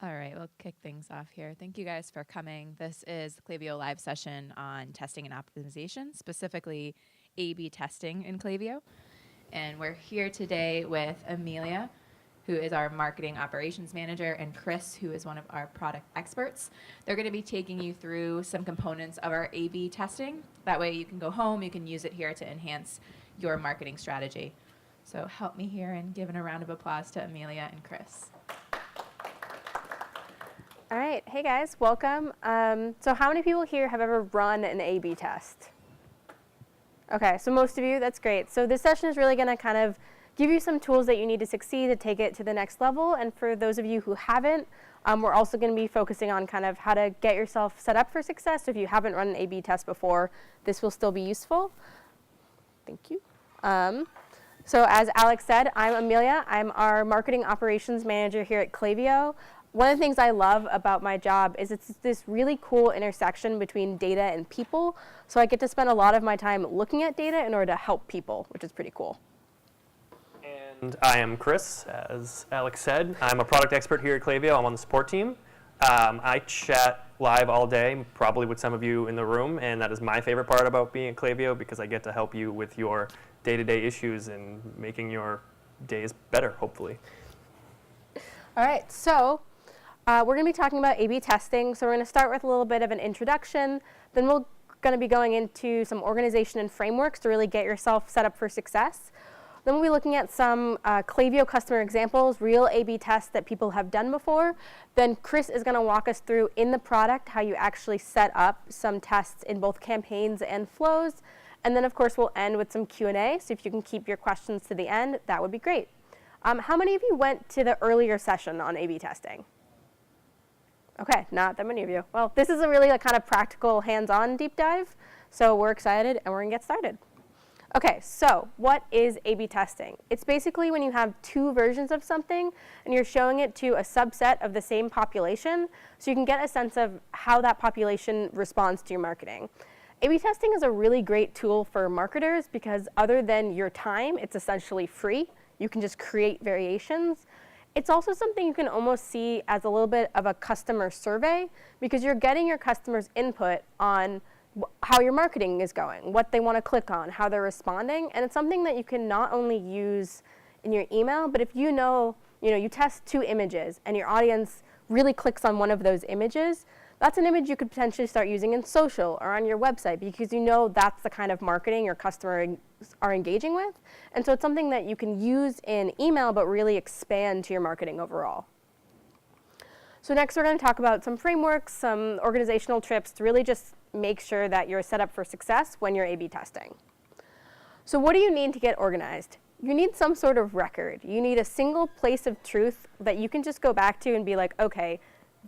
All right, we'll kick things off here. Thank you guys for coming. This is the Klaviyo live session on testing and optimization, specifically A/B testing in Klaviyo. And we're here today with Amelia, who is our marketing operations manager, and Chris, who is one of our product experts. They're going to be taking you through some components of our A/B testing. That way you can go home, you can use it here to enhance your marketing strategy. So help me here in giving a round of applause to Amelia and Chris. All right, hey guys, welcome. So how many people here have ever run an A/B test? Okay, so most of you, that's great. So this session is really gonna kind of give you some tools that you need to succeed to take it to the next level. And for those of you who haven't, we're also gonna be focusing on kind of how to get yourself set up for success. So if you haven't run an A/B test before, this will still be useful. Thank you. So as Alex said, I'm Amelia. I'm our marketing operations manager here at Klaviyo. One of the things I love about my job is it's this really cool intersection between data and people. So I get to spend a lot of my time looking at data in order to help people, which is pretty cool. And I am Chris, as Alex said. I'm a product expert here at Klaviyo. I'm on the support team. I chat live all day, probably with some of you in the room, and that is my favorite part about being at Klaviyo because I get to help you with your day-to-day issues and making your days better, hopefully. All right, so we're going to be talking about A/B testing. So we're going to start with a little bit of an introduction. Then we're going to be going into some organization and frameworks to really get yourself set up for success. Then we'll be looking at some Klaviyo customer examples, real A/B tests that people have done before. Then Chris is going to walk us through in the product how you actually set up some tests in both campaigns and flows. And then, of course, we'll end with some Q&A. So if you can keep your questions to the end, that would be great. How many of you went to the earlier session on A/B testing? Okay, not that many of you. Well, this is a really kind of practical, hands-on deep dive. So we're excited, and we're going to get started. Okay, so what is A/B testing? It's basically when you have two versions of something, and you're showing it to a subset of the same population, so you can get a sense of how that population responds to your marketing. A/B testing is a really great tool for marketers because other than your time, it's essentially free. You can just create variations. It's also something you can almost see as a little bit of a customer survey because you're getting your customers' input on how your marketing is going, what they want to click on, how they're responding. And it's something that you can not only use in your email, but if you know, you test 2 images and your audience really clicks on one of those images, that's an image you could potentially start using in social or on your website because you know that's the kind of marketing your customers are engaging with. And so it's something that you can use in email but really expand to your marketing overall. So next we're going to talk about some frameworks, some organizational tips to really just make sure that you're set up for success when you're A/B testing. So what do you need to get organized? You need some sort of record. You need a single place of truth that you can just go back to and be like, okay,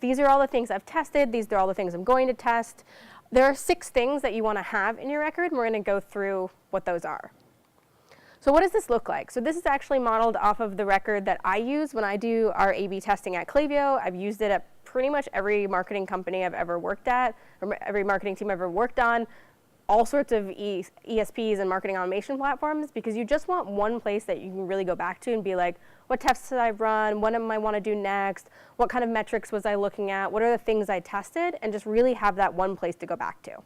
these are all the things I've tested. These are all the things I'm going to test. There are 6 things that you want to have in your record, and we're going to go through what those are. So what does this look like? So this is actually modeled off of the record that I use when I do our A/B testing at Klaviyo. I've used it at pretty much every marketing company I've ever worked at, or every marketing team I've ever worked on, all sorts of ESPs and marketing automation platforms, because you just want one place that you can really go back to and be like, what tests did I run? What am I want to do next? What kind of metrics was I looking at? What are the things I tested? And just really have that one place to go back to.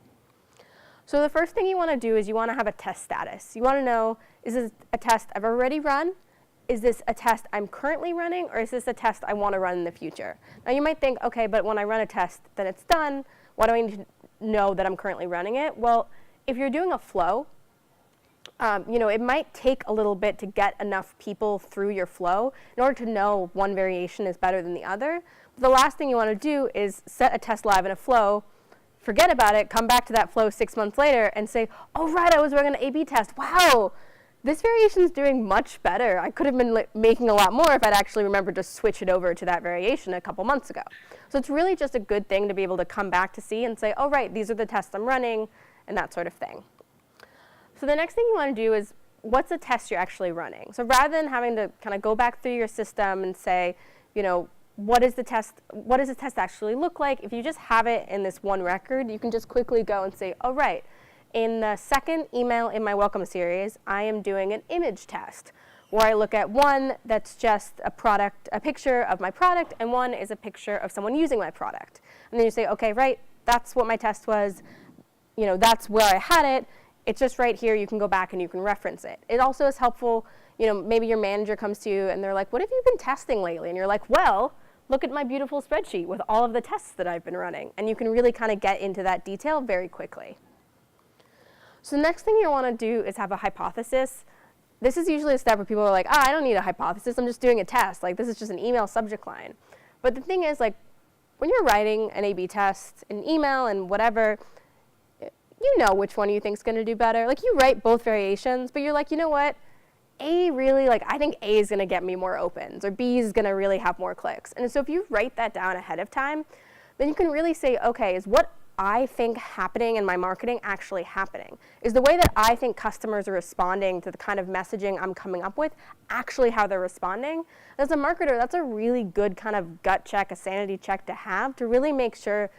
So the first thing you want to do is you want to have a test status. You want to know, is this a test I've already run? Is this a test I'm currently running? Or is this a test I want to run in the future? Now you might think, okay, but when I run a test, then it's done. Why do I need to know that I'm currently running it? Well, if you're doing a flow, it might take a little bit to get enough people through your flow in order to know one variation is better than the other. But the last thing you want to do is set a test live in a flow, forget about it, come back to that flow 6 months later and say, oh, right, I was running an A/B test. Wow, this variation is doing much better. I could have been making a lot more if I'd actually remembered to switch it over to that variation a couple months ago. So it's really just a good thing to be able to come back to see and say, oh, right, these are the tests I'm running, and that sort of thing. So the next thing you want to do is, what's the test you're actually running? So rather than having to kind of go back through your system and say, what does the test actually look like? If you just have it in this one record, you can just quickly go and say, oh, right, in the second email in my welcome series, I am doing an image test, Or I look at one that's just a picture of my product, and one is a picture of someone using my product. And then you say, okay, right, that's what my test was. That's where I had it. It's just right here. You can go back and you can reference it. It also is helpful, maybe your manager comes to you and they're like, what have you been testing lately? And you're like, well, look at my beautiful spreadsheet with all of the tests that I've been running. And you can really kind of get into that detail very quickly. So the next thing you want to do is have a hypothesis. This is usually a step where people are like, I don't need a hypothesis. I'm just doing a test. Like, this is just an email subject line. But the thing is, like, when you're writing an A/B test, an email and whatever, you know which one you think is going to do better. Like, you write both variations, but you're like, you know what? A really, I think A is going to get me more opens, or B is going to really have more clicks. And so if you write that down ahead of time, then you can really say, okay, is what I think happening in my marketing actually happening? Is the way that I think customers are responding to the kind of messaging I'm coming up with actually how they're responding? As a marketer, that's a really good kind of gut check, a sanity check to have to really make sure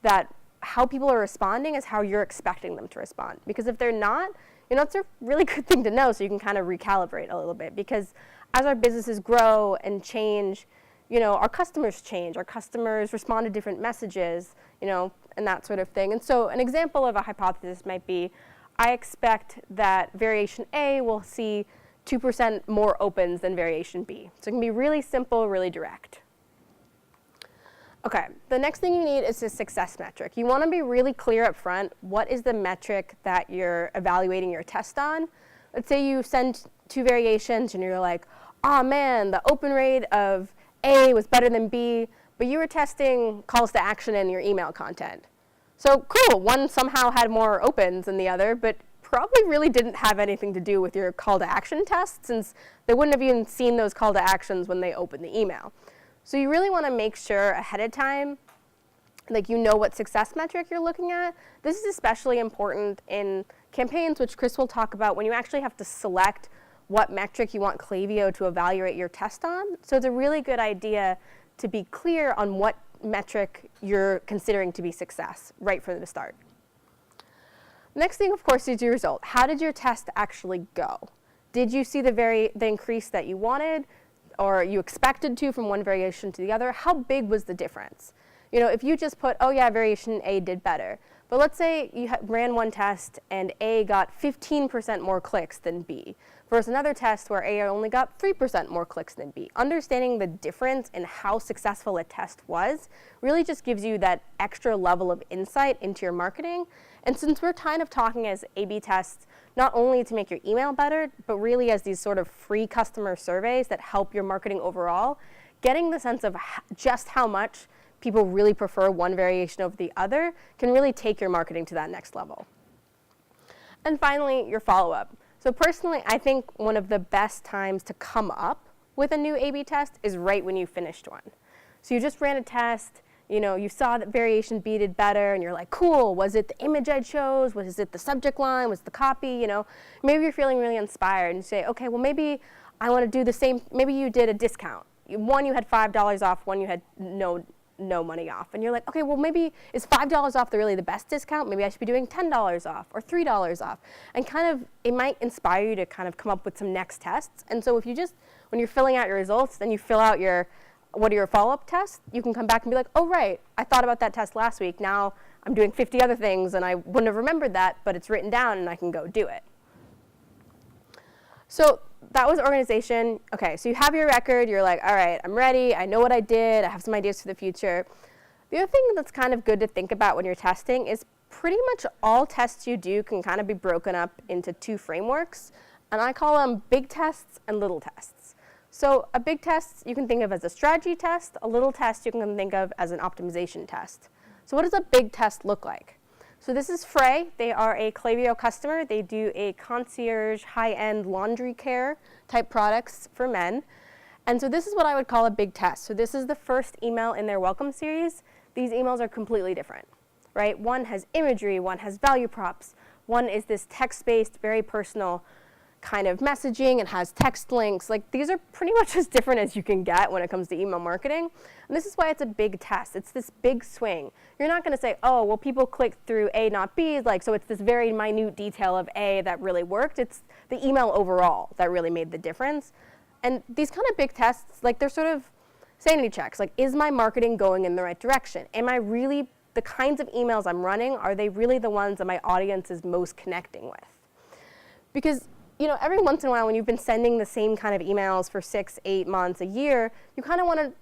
that how people are responding is how you're expecting them to respond. Because if they're not, it's a really good thing to know, so you can kind of recalibrate a little bit. Because as our businesses grow and change, our customers change. Our customers respond to different messages, and that sort of thing. And so an example of a hypothesis might be, I expect that variation A will see 2% more opens than variation B. So it can be really simple, really direct. Okay, the next thing you need is a success metric. You want to be really clear up front, what is the metric that you're evaluating your test on? Let's say you send 2 variations and you're like, oh man, the open rate of A was better than B, but you were testing calls to action in your email content. So cool, one somehow had more opens than the other, but probably really didn't have anything to do with your call to action test, since they wouldn't have even seen those call to actions when they opened the email. So you really want to make sure ahead of time, what success metric you're looking at. This is especially important in campaigns, which Chris will talk about, when you actually have to select what metric you want Klaviyo to evaluate your test on. So it's a really good idea to be clear on what metric you're considering to be success right from the start. Next thing, of course, is your result. How did your test actually go? Did you see the increase that you wanted, or you expected to from one variation to the other? How big was the difference? If you just put, oh yeah, variation A did better, but let's say you ran one test and A got 15% more clicks than B, versus another test where A only got 3% more clicks than B. Understanding the difference in how successful a test was really just gives you that extra level of insight into your marketing. And since we're kind of talking as A/B tests, not only to make your email better, but really as these sort of free customer surveys that help your marketing overall, getting the sense of just how much people really prefer one variation over the other can really take your marketing to that next level. And finally, your follow-up. So personally, I think one of the best times to come up with a new A/B test is right when you finished one. So you just ran a test, you saw that variation B did better, and you're like, cool, was it the image I chose? Was it the subject line? Was it the copy? Maybe you're feeling really inspired, and you say, okay, well, maybe I want to do the same. Maybe you did a discount. One, you had $5 off. One, you had no money off. And you're like, okay, well, maybe is $5 off really the best discount? Maybe I should be doing $10 off or $3 off. And kind of, it might inspire you to kind of come up with some next tests. And so if you just, when you're filling out your results, then you fill out what are your follow-up tests, you can come back and be like, oh, right, I thought about that test last week. Now I'm doing 50 other things, and I wouldn't have remembered that, but it's written down, and I can go do it. So that was organization. Okay, so you have your record. You're like, all right, I'm ready. I know what I did. I have some ideas for the future. The other thing that's kind of good to think about when you're testing is pretty much all tests you do can kind of be broken up into 2 frameworks, and I call them big tests and little tests. So a big test you can think of as a strategy test. A little test you can think of as an optimization test. So what does a big test look like? So this is Frey. They are a Klaviyo customer. They do a concierge, high-end laundry care type products for men. And so this is what I would call a big test. So this is the first email in their welcome series. These emails are completely different, right? One has imagery, one has value props, one is this text-based, very personal kind of messaging. It has text links. Like, these are pretty much as different as you can get when it comes to email marketing. And this is why it's a big test. It's this big swing. You're not going to say, oh, well, people click through A, not B. Like, so it's this very minute detail of A that really worked. It's the email overall that really made the difference. And these kind of big tests, like, they're sort of sanity checks. Like, is my marketing going in the right direction? Am I really, the kinds of emails I'm running, are they really the ones that my audience is most connecting with? Because, you know, every once in a while when you've been sending the same kind of emails for 6, 8 months, a year, you kind of want to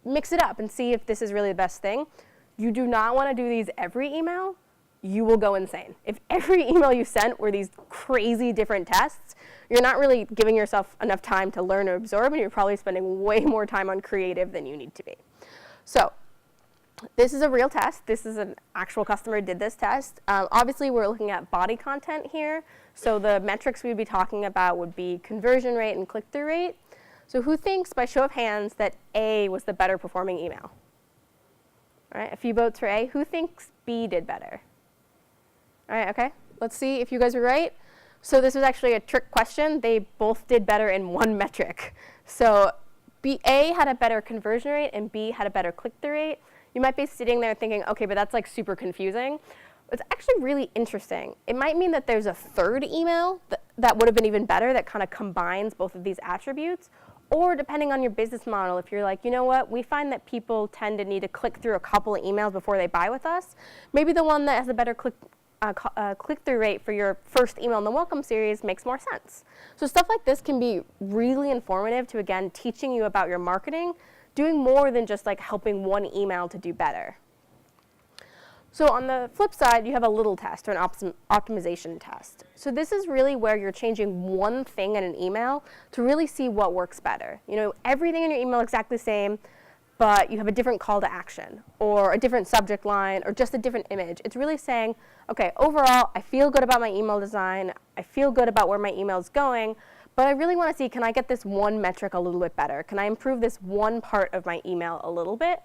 mix it up and see if this is really the best thing. You do not want to do these every email. You will go insane. If every email you sent were these crazy different tests, you're not really giving yourself enough time to learn or absorb, and you're probably spending way more time on creative than you need to be. So this is a real test. This is an actual customer did this test. Obviously, we're looking at body content here. So the metrics we'd be talking about would be conversion rate and click-through rate. So who thinks, by show of hands, that A was the better performing email? All right, a few votes for A. Who thinks B did better? All right, okay. Let's see if you guys are right. So this was actually a trick question. They both did better in one metric. So A had a better conversion rate and B had a better click-through rate. You might be sitting there thinking, okay, but that's like super confusing. It's actually really interesting. It might mean that there's a third email that would have been even better that kind of combines both of these attributes. Or depending on your business model, if you're like, you know what, we find that people tend to need to click through a couple of emails before they buy with us, maybe the one that has a better click-through rate for your first email in the welcome series makes more sense. So stuff like this can be really informative to, again, teaching you about your marketing, doing more than just like helping one email to do better. So on the flip side, you have a little test or an optimization test. So this is really where you're changing one thing in an email to really see what works better. You know, everything in your email is exactly the same, but you have a different call to action or a different subject line or just a different image. It's really saying, okay, overall, I feel good about my email design. I feel good about where my email is going, but I really want to see, can I get this one metric a little bit better? Can I improve this one part of my email a little bit?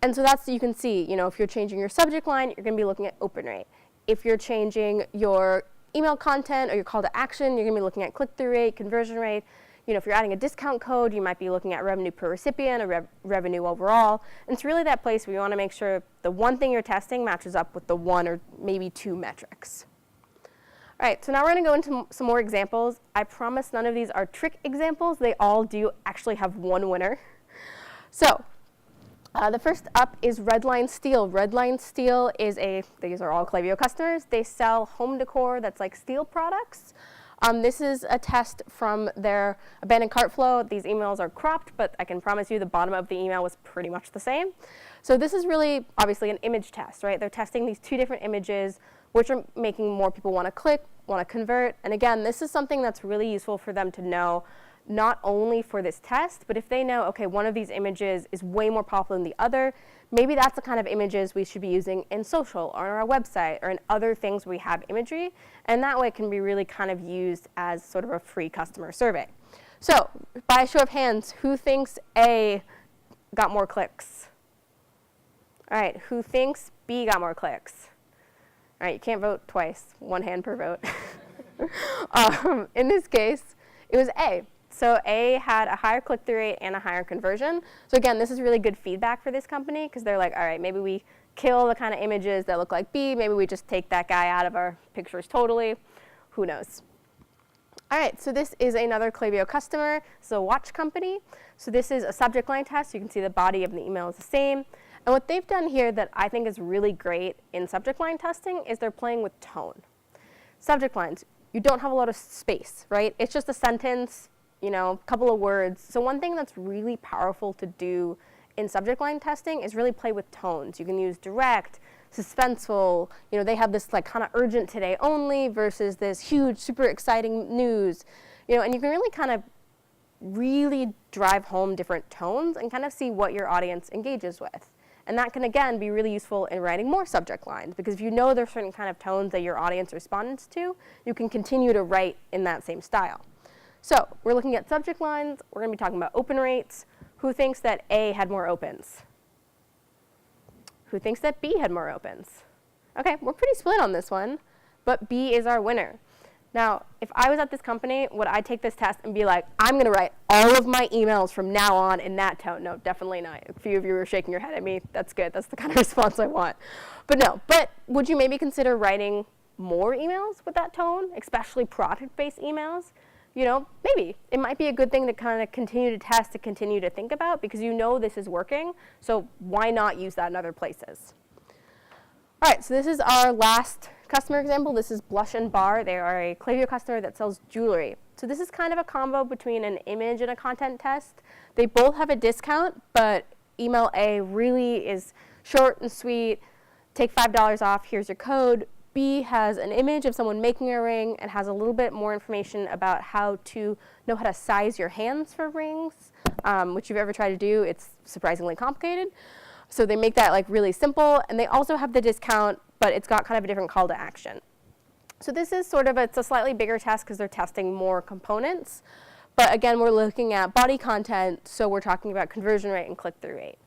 And so that's, you can see, you know, if you're changing your subject line, you're going to be looking at open rate. If you're changing your email content or your call to action, you're going to be looking at click-through rate, conversion rate. You know, if you're adding a discount code, you might be looking at revenue per recipient or revenue overall. And it's really that place where you want to make sure the one thing you're testing matches up with the one or maybe two metrics. All right, so now we're going to go into some more examples. I promise none of these are trick examples. They all do actually have one winner. So the first up is Redline Steel. Redline Steel is these are all Klaviyo customers. They sell home decor that's like steel products. This is a test from their abandoned cart flow. These emails are cropped, but I can promise you the bottom of the email was pretty much the same. So this is really obviously an image test, right? They're testing these two different images, which are making more people want to click, want to convert. And again, this is something that's really useful for them to know, not only for this test, but if they know, okay, one of these images is way more popular than the other, maybe that's the kind of images we should be using in social or on our website or in other things where we have imagery. And that way it can be really kind of used as sort of a free customer survey. So by a show of hands, who thinks A got more clicks? All right, who thinks B got more clicks? All right, you can't vote twice, one hand per vote. In this case, it was A. So A had a higher click-through rate and a higher conversion. So again, this is really good feedback for this company because they're like, all right, maybe we kill the kind of images that look like B. Maybe we just take that guy out of our pictures totally. Who knows? All right, so this is another Klaviyo customer. It's a watch company. So this is a subject line test. You can see the body of the email is the same. And what they've done here that I think is really great in subject line testing is they're playing with tone. Subject lines, you don't have a lot of space, right? It's just a sentence, you know, a couple of words. So one thing that's really powerful to do in subject line testing is really play with tones. You can use direct, suspenseful, you know, they have this like kind of urgent today only versus this huge, super exciting news, you know, and you can really kind of really drive home different tones and kind of see what your audience engages with. And that can, again, be really useful in writing more subject lines because if you know there's certain kind of tones that your audience responds to, you can continue to write in that same style. So we're looking at subject lines. We're going to be talking about open rates. Who thinks that A had more opens? Who thinks that B had more opens? Okay, we're pretty split on this one, but B is our winner. Now, if I was at this company, would I take this test and be like, I'm going to write all of my emails from now on in that tone? No, definitely not. A few of you were shaking your head at me. That's good. That's the kind of response I want. But no, but would you maybe consider writing more emails with that tone, especially product-based emails? You know, maybe. It might be a good thing to kind of continue to test, to continue to think about, because you know this is working. So why not use that in other places? All right, so this is our last customer example. This is Blush and Bar. They are a Klaviyo customer that sells jewelry. So this is kind of a combo between an image and a content test. They both have a discount, but email A really is short and sweet. Take $5 off, here's your code. B has an image of someone making a ring and has a little bit more information about how to know how to size your hands for rings, which you've ever tried to do. It's surprisingly complicated. So they make that like really simple, and they also have the discount, but it's got kind of a different call to action. So this is sort of it's a slightly bigger test because they're testing more components. But again, we're looking at body content, so we're talking about conversion rate and click-through rate.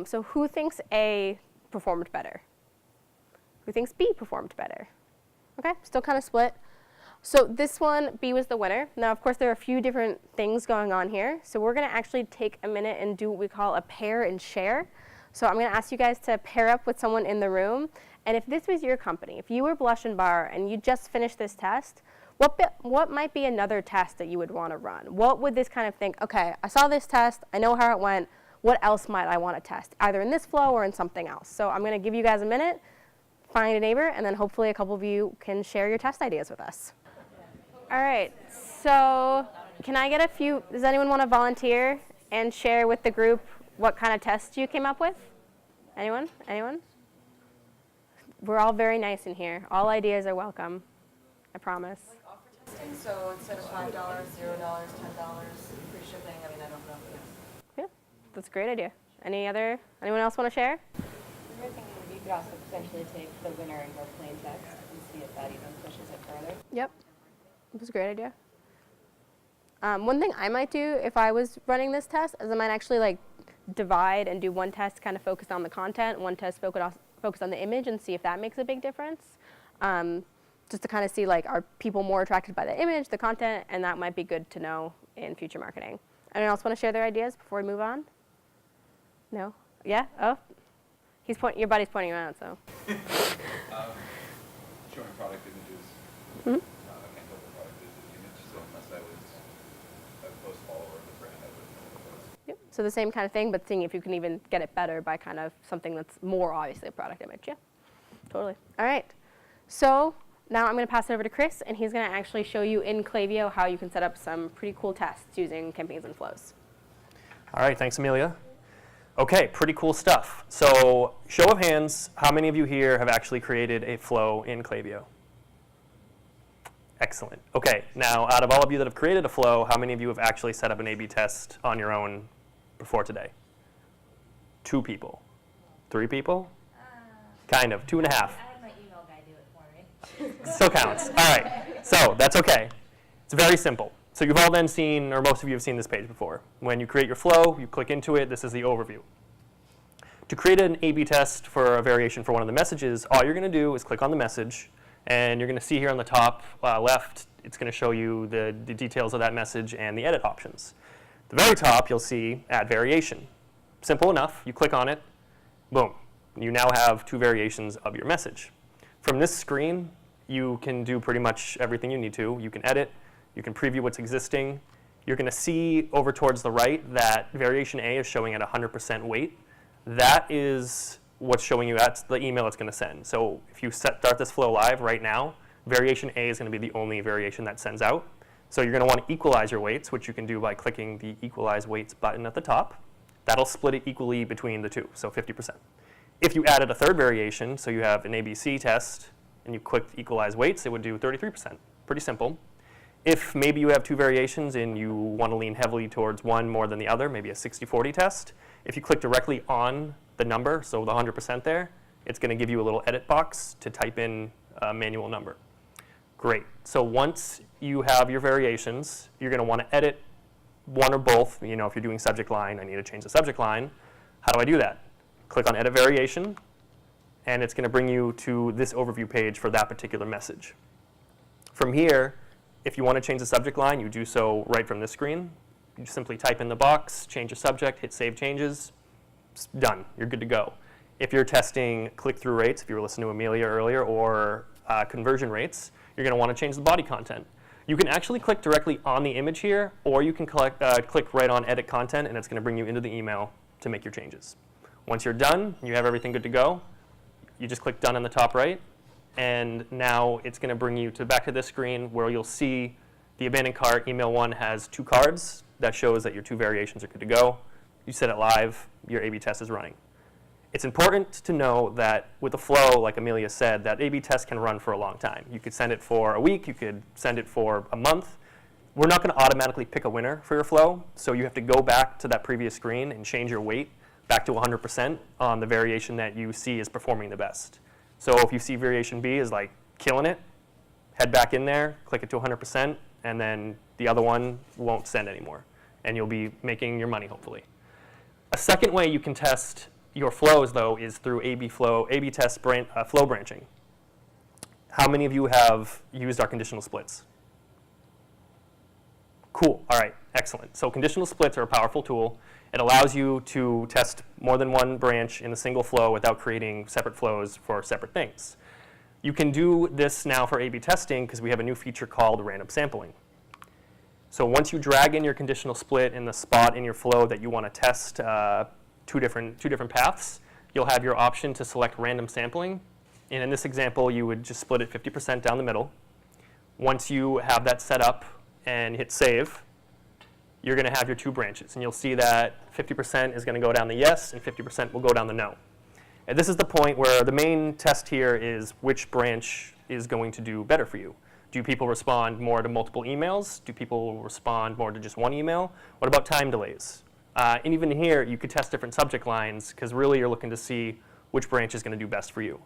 So who thinks A performed better? Who thinks B performed better? Okay, still kind of split. So this one, B was the winner. Now, of course, there are a few different things going on here. So we're going to actually take a minute and do what we call a pair and share. So I'm going to ask you guys to pair up with someone in the room. And if this was your company, if you were Blush and Bar and you just finished this test, what might be another test that you would want to run? What would this kind of think, okay, I saw this test, I know how it went, what else might I want to test, either in this flow or in something else? So I'm going to give you guys a minute, find a neighbor, and then hopefully a couple of you can share your test ideas with us. All right, so can I get a few, does anyone want to volunteer and share with the group what kind of tests you came up with? Anyone? Anyone? We're all very nice in here. All ideas are welcome, I promise. Like offer testing, so instead of $5, $0, $10, free shipping, I mean, I don't know. Yeah, that's a great idea. Anyone else want to share? We were thinking you could also potentially take the winner and go plain text and see if that even pushes it further. Yep, that's a great idea. One thing I might do if I was running this test is I might actually like divide and do one test kind of focused on the content, one test focused on the image, and see if that makes a big difference. Just to kind of see like are people more attracted by the image, the content, and that might be good to know in future marketing. Anyone else want to share their ideas before we move on? No? Yeah? Oh? Your buddy's pointing you out, so. Showing product images. Mm-hmm. I can't tell the product is an image, so unless I was a close follower of the brand, I wouldn't know what it was. Yep. So the same kind of thing, but seeing if you can even get it better by kind of something that's more obviously a product image. Yeah, totally. All right. So now I'm going to pass it over to Chris, and he's going to actually show you in Klaviyo how you can set up some pretty cool tests using campaigns and flows. All right, thanks, Amelia. Okay, pretty cool stuff. So show of hands, how many of you here have actually created a flow in Klaviyo? Excellent. Okay, now out of all of you that have created a flow, how many of you have actually set up an A/B test on your own before today? 2 people. 3 people? Kind of, 2.5. I had my email guy do it for me. Still counts. All right, so that's okay. It's very simple. So you've all then seen, or most of you have seen this page before. When you create your flow, you click into it. This is the overview. To create an A/B test for a variation for one of the messages, all you're going to do is click on the message, and you're going to see here on the top left, it's going to show you the details of that message and the edit options. At the very top, you'll see Add Variation. Simple enough. You click on it. Boom. You now have 2 variations of your message. From this screen, you can do pretty much everything you need to. You can edit. You can preview what's existing. You're going to see over towards the right that variation A is showing at 100% weight. That is what's showing you that's the email it's going to send. So if you start this flow live right now, variation A is going to be the only variation that sends out. So you're going to want to equalize your weights, which you can do by clicking the Equalize Weights button at the top. That'll split it equally between the 2, so 50%. If you added a third variation, so you have an ABC test, and you clicked Equalize Weights, it would do 33%. Pretty simple. If maybe you have 2 variations and you want to lean heavily towards one more than the other, maybe a 60-40 test, if you click directly on the number, so the 100% there, it's going to give you a little edit box to type in a manual number. Great. So once you have your variations, you're going to want to edit one or both. You know, if you're doing subject line, I need to change the subject line. How do I do that? Click on Edit Variation, and it's going to bring you to this overview page for that particular message. From here, if you want to change the subject line, you do so right from this screen. You simply type in the box, change the subject, hit Save Changes. It's done. You're good to go. If you're testing click-through rates, if you were listening to Amelia earlier, or conversion rates, you're going to want to change the body content. You can actually click directly on the image here, or you can click right on Edit Content, and it's going to bring you into the email to make your changes. Once you're done, you have everything good to go. You just click Done in the top right, and now it's going to bring you back to this screen where you'll see the abandoned cart email 1 has 2 cards. That shows that your 2 variations are good to go. You set it live, your A/B test is running. It's important to know that with the flow, like Amelia said, that A/B test can run for a long time. You could send it for a week, you could send it for a month. We're not going to automatically pick a winner for your flow, so you have to go back to that previous screen and change your weight back to 100% on the variation that you see is performing the best. So if you see variation B is like killing it, head back in there, click it to 100%, and then the other one won't send anymore, and you'll be making your money, hopefully. A second way you can test your flows, though, is through A/B test flow branching. How many of you have used our conditional splits? Cool. All right. Excellent. So conditional splits are a powerful tool. It allows you to test more than one branch in a single flow without creating separate flows for separate things. You can do this now for A/B testing because we have a new feature called random sampling. So once you drag in your conditional split in the spot in your flow that you want to test two different paths, you'll have your option to select random sampling. And in this example, you would just split it 50% down the middle. Once you have that set up and hit save, you're going to have your 2 branches. And you'll see that 50% is going to go down the yes and 50% will go down the no. And this is the point where the main test here is which branch is going to do better for you. Do people respond more to multiple emails? Do people respond more to just one email? What about time delays? And even here, you could test different subject lines because really you're looking to see which branch is going to do best for you.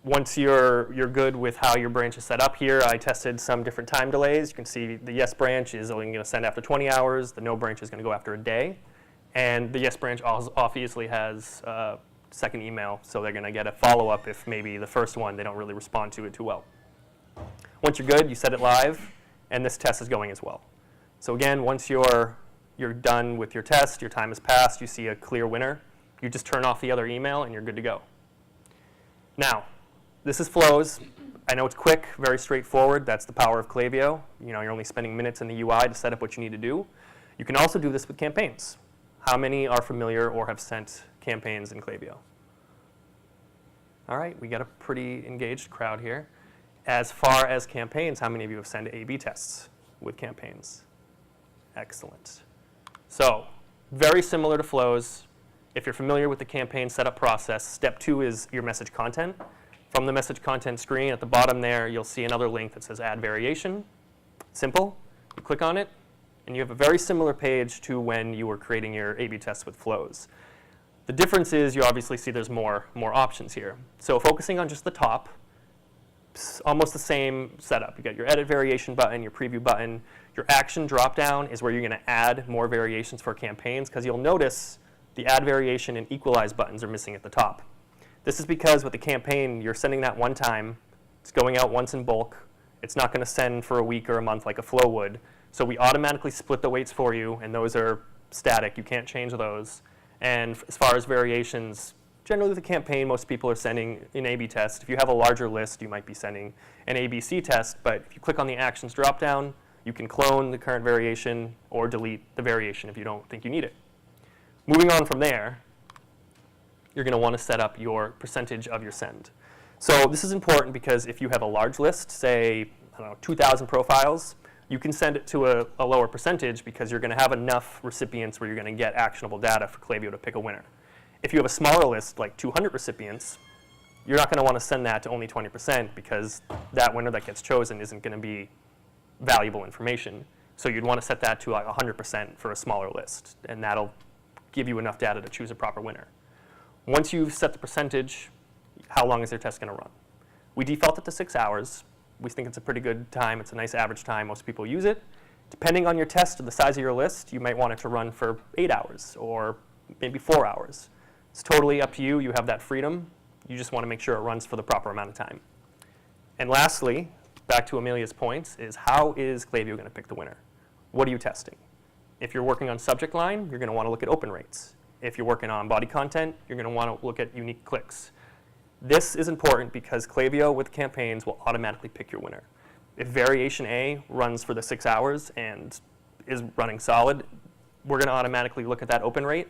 Once you're good with how your branch is set up here, I tested some different time delays. You can see the yes branch is only going to send after 20 hours. The no branch is going to go after a day. And the yes branch obviously has a second email, so they're going to get a follow-up if maybe the first one, they don't really respond to it too well. Once you're good, you set it live, and this test is going as well. So again, once you're done with your test, your time has passed, you see a clear winner, you just turn off the other email and you're good to go. Now, this is flows. I know it's quick, very straightforward. That's the power of Klaviyo. You're only spending minutes in the UI to set up what you need to do. You can also do this with campaigns. How many are familiar or have sent campaigns in Klaviyo? All right, we got a pretty engaged crowd here. As far as campaigns, how many of you have sent A/B tests with campaigns? Excellent. So, very similar to flows. If you're familiar with the campaign setup process, step 2 is your message content. From the message content screen at the bottom there, you'll see another link that says Add Variation. Simple. You click on it, and you have a very similar page to when you were creating your A/B tests with flows. The difference is you obviously see there's more options here. So focusing on just the top, almost the same setup. You got your edit variation button, your preview button. Your action dropdown is where you're going to add more variations for campaigns because you'll notice the add variation and equalize buttons are missing at the top. This is because with the campaign, you're sending that one time. It's going out once in bulk. It's not going to send for a week or a month like a flow would. So we automatically split the weights for you, and those are static. You can't change those. And as far as variations, generally with a campaign, most people are sending an A/B test. If you have a larger list, you might be sending an ABC test. But if you click on the actions dropdown, you can clone the current variation or delete the variation if you don't think you need it. Moving on from there, you're going to want to set up your percentage of your send. So this is important because if you have a large list, say, 2,000 profiles, you can send it to a lower percentage because you're going to have enough recipients where you're going to get actionable data for Klaviyo to pick a winner. If you have a smaller list, like 200 recipients, you're not going to want to send that to only 20% because that winner that gets chosen isn't going to be valuable information. So you'd want to set that to like 100% for a smaller list, and that'll give you enough data to choose a proper winner. Once you've set the percentage, how long is your test going to run? We default it to 6 hours. We think it's a pretty good time. It's a nice average time. Most people use it. Depending on your test or the size of your list, you might want it to run for 8 hours or maybe 4 hours. It's totally up to you. You have that freedom. You just want to make sure it runs for the proper amount of time. And lastly, back to Amelia's points, is how is Klaviyo going to pick the winner? What are you testing? If you're working on subject line, you're going to want to look at open rates. If you're working on body content, you're going to want to look at unique clicks. This is important because Klaviyo with campaigns will automatically pick your winner. If variation A runs for the 6 hours and is running solid, we're going to automatically look at that open rate.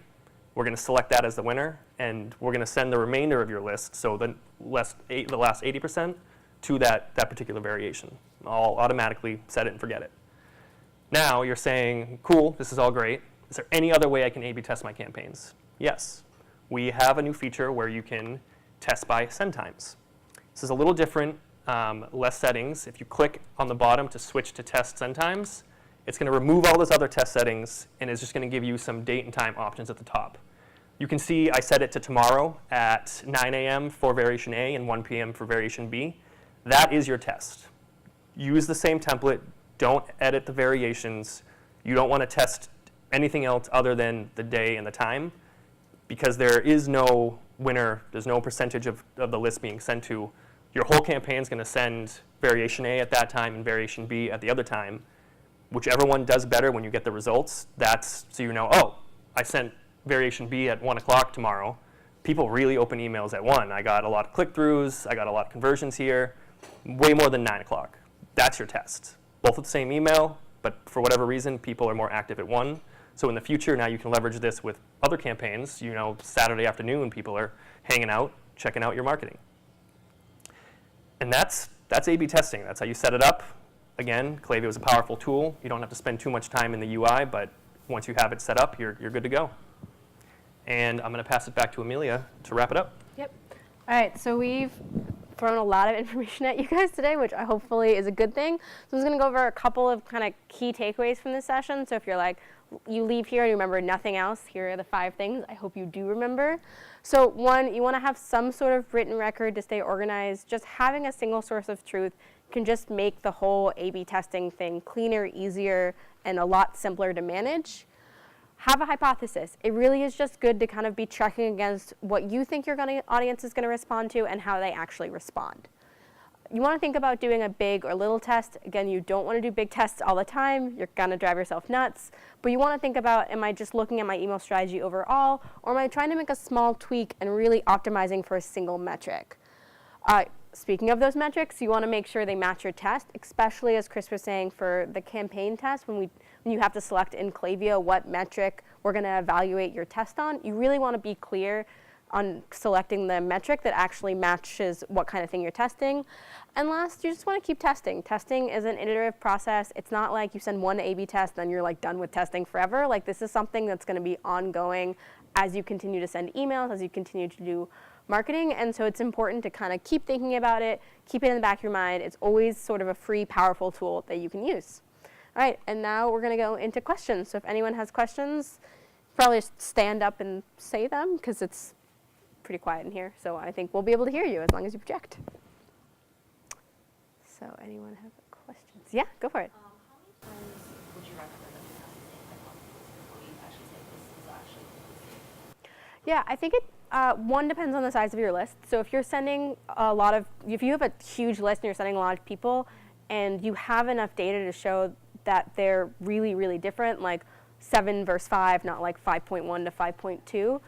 We're going to select that as the winner, and we're going to send the remainder of your list, so the last 80%, to that particular variation. I'll automatically set it and forget it. Now you're saying, cool, this is all great. Is there any other way I can A/B test my campaigns? Yes. We have a new feature where you can test by send times. This is a little different, less settings. If you click on the bottom to switch to test send times, it's going to remove all those other test settings and is just going to give you some date and time options at the top. You can see I set it to tomorrow at 9 a.m. for variation A and 1 p.m. for variation B. That is your test. Use the same template. Don't edit the variations. You don't want to test anything else other than the day and the time, because there is no winner. There's no percentage of the list being sent to. Your whole campaign is going to send variation A at that time and variation B at the other time. Whichever one does better when you get the results, that's so you know, oh, I sent variation B at 1 o'clock tomorrow. People really open emails at 1. I got a lot of click-throughs. I got a lot of conversions here. Way more than 9 o'clock. That's your test. Both with the same email, but for whatever reason, people are more active at 1. So in the future, now you can leverage this with other campaigns. You know, Saturday afternoon, people are hanging out, checking out your marketing. And that's A/B testing. That's how you set it up. Again, Klaviyo is a powerful tool. You don't have to spend too much time in the UI, but once you have it set up, you're good to go. And I'm going to pass it back to Amelia to wrap it up. Yep. All right, so we've thrown a lot of information at you guys today, which hopefully is a good thing. So I'm just going to go over a couple of kind of key takeaways from this session. So if you're like, you leave here and you remember nothing else, here are the 5 things I hope you do remember. So 1, you want to have some sort of written record to stay organized. Just having a single source of truth can just make the whole A/B testing thing cleaner, easier, and a lot simpler to manage. Have a hypothesis. It really is just good to kind of be checking against what you think your audience is going to respond to and how they actually respond. You want to think about doing a big or little test. Again, you don't want to do big tests all the time. You're going to drive yourself nuts. But you want to think about, am I just looking at my email strategy overall, or am I trying to make a small tweak and really optimizing for a single metric? Speaking of those metrics, you want to make sure they match your test, especially as Chris was saying for the campaign test, when you have to select in Klaviyo what metric we're going to evaluate your test on. You really want to be clear on selecting the metric that actually matches what kind of thing you're testing. And last, you just want to keep testing. Testing is an iterative process. It's not like you send one A/B test, then you're like done with testing forever. Like, this is something that's going to be ongoing as you continue to send emails, as you continue to do marketing. And so it's important to kind of keep thinking about it, keep it in the back of your mind. It's always sort of a free, powerful tool that you can use. All right, and now we're going to go into questions. So if anyone has questions, probably just stand up and say them, because it's pretty quiet in here. So I think we'll be able to hear you as long as you project. So anyone have questions? Yeah, go for it. How many times would you recommend them testing hypotheses before you actually say this is actually? Yeah, I think one depends on the size of your list. So if you're sending if you have a huge list and you're sending a lot of people, and you have enough data to show that they're really, really different, like 7 versus 5, not like 5.1 to 5.2,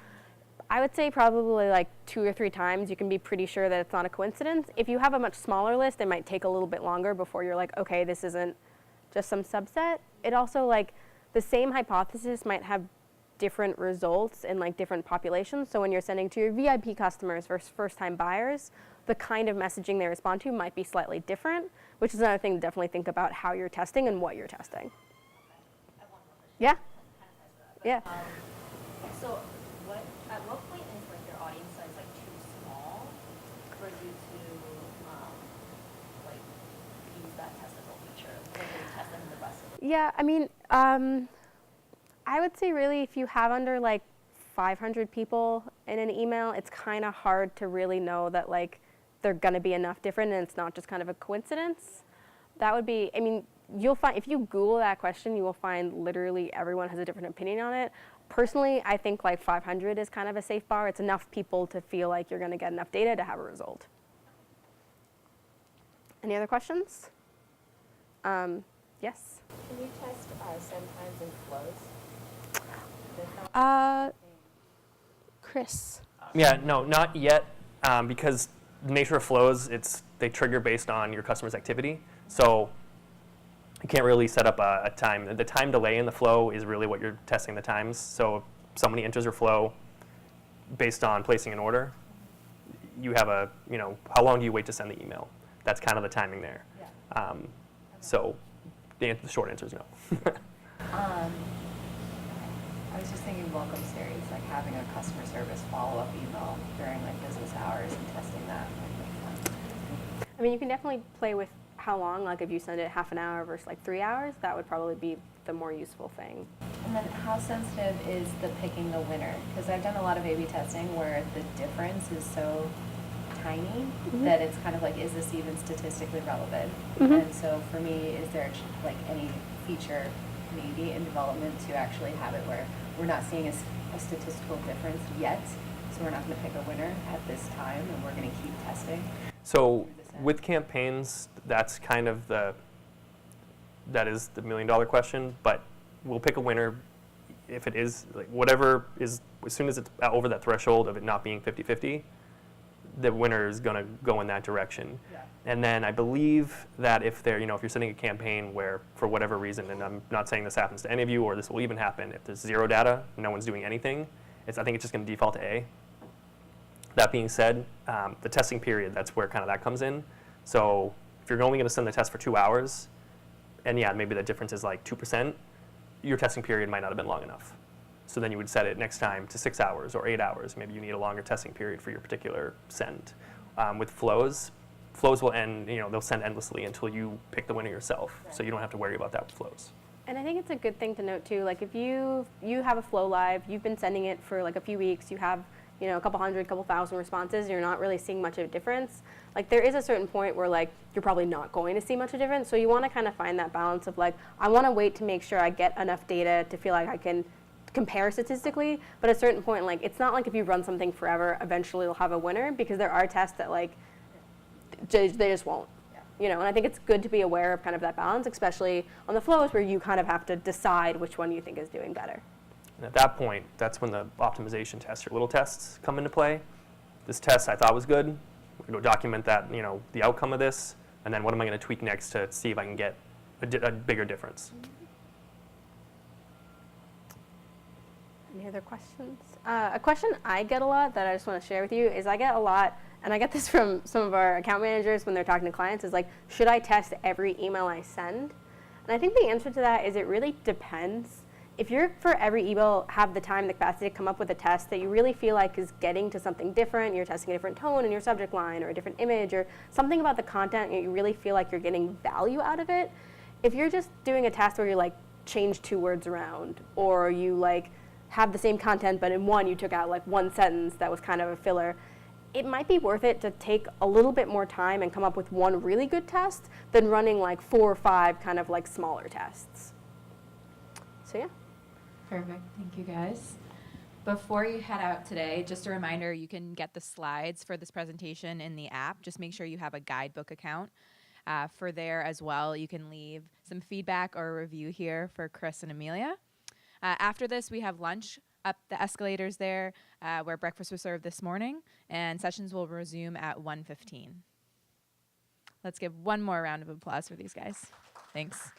I would say probably like 2 or 3 times you can be pretty sure that it's not a coincidence. If you have a much smaller list, it might take a little bit longer before you're like, okay, this isn't just some subset. It also, like, the same hypothesis might have different results in like different populations. So when you're sending to your VIP customers versus first-time buyers, the kind of messaging they respond to might be slightly different, which is another thing to definitely think about how you're testing and what you're testing. I have one more question. Yeah. Kind of ties to that, but, Yeah. So at what point is like your audience size like too small for you to like use that testable feature, or really test them in the rest of it? Yeah, I mean, I would say really if you have under like 500 people in an email, it's kind of hard to really know that like they're going to be enough different and it's not just kind of a coincidence. That would be, I mean, you'll find, if you Google that question, you will find literally everyone has a different opinion on it. Personally, I think like 500 is kind of a safe bar. It's enough people to feel like you're going to get enough data to have a result. Any other questions? Yes. Can you test send times and flows? Chris. Yeah, no, not yet, because the nature of flows, they trigger based on your customer's activity. So you can't really set up a time. The time delay in the flow is really what you're testing the times. So if somebody enters your flow based on placing an order, you have how long do you wait to send the email? That's kind of the timing there. Yeah. So the short answer is no. I was just thinking welcome series, like having a customer service follow-up email during like business hours and testing that might make sense. I mean, you can definitely play with how long, like if you send it half an hour versus like 3 hours, that would probably be the more useful thing. And then how sensitive is the picking the winner? Because I've done a lot of A/B testing where the difference is so tiny that it's kind of like, is this even statistically relevant? And so for me, is there like any feature maybe in development to actually have it where we're not seeing a statistical difference yet, so we're not going to pick a winner at this time, and we're going to keep testing? So with campaigns, that's kind of that is the $1 million question, but we'll pick a winner if it is, like, whatever is, as soon as it's over that threshold of it not being 50-50, the winner is going to go in that direction. Yeah. And then I believe that if you're sending a campaign where, for whatever reason, and I'm not saying this happens to any of you or this will even happen, if there's zero data, no one's doing anything, I think it's just going to default to A. That being said, the testing period, that's where kind of that comes in. So if you're only going to send the test for 2 hours, and yeah, maybe the difference is like 2%, your testing period might not have been long enough. So then you would set it next time to 6 hours or 8 hours. Maybe you need a longer testing period for your particular send. With flows will end, they'll send endlessly until you pick the winner yourself. So you don't have to worry about that with flows. And I think it's a good thing to note too, like if you have a flow live, you've been sending it for like a few weeks, you have a couple hundred, couple thousand responses, you're not really seeing much of a difference. Like there is a certain point where like you're probably not going to see much of a difference. So you want to kind of find that balance of like, I want to wait to make sure I get enough data to feel like I can compare statistically, but at a certain point, like it's not like if you run something forever, eventually you'll have a winner, because there are tests that like they just won't. And I think it's good to be aware of kind of that balance, especially on the flows where you kind of have to decide which one you think is doing better. And at that point, that's when the optimization tests, your little tests, come into play. This test I thought was good. We're going to document that, the outcome of this, and then what am I going to tweak next to see if I can get a bigger difference. Any other questions? A question I get a lot that I just want to share with you is I get a lot, and I get this from some of our account managers when they're talking to clients, is like, should I test every email I send? And I think the answer to that is it really depends. If you're, for every email, have the time, the capacity to come up with a test that you really feel like is getting to something different, you're testing a different tone in your subject line or a different image or something about the content, and you really feel like you're getting value out of it. If you're just doing a test where you like change 2 words around, or you like have the same content but in one you took out like 1 sentence that was kind of a filler, it might be worth it to take a little bit more time and come up with one really good test than running like 4 or 5 kind of like smaller tests. So yeah. Perfect. Thank you, guys. Before you head out today, just a reminder, you can get the slides for this presentation in the app. Just make sure you have a guidebook account for there as well. You can leave some feedback or a review here for Chris and Amelia. After this, we have lunch up the escalators there where breakfast was served this morning, and sessions will resume at 1:15. Let's give one more round of applause for these guys. Thanks.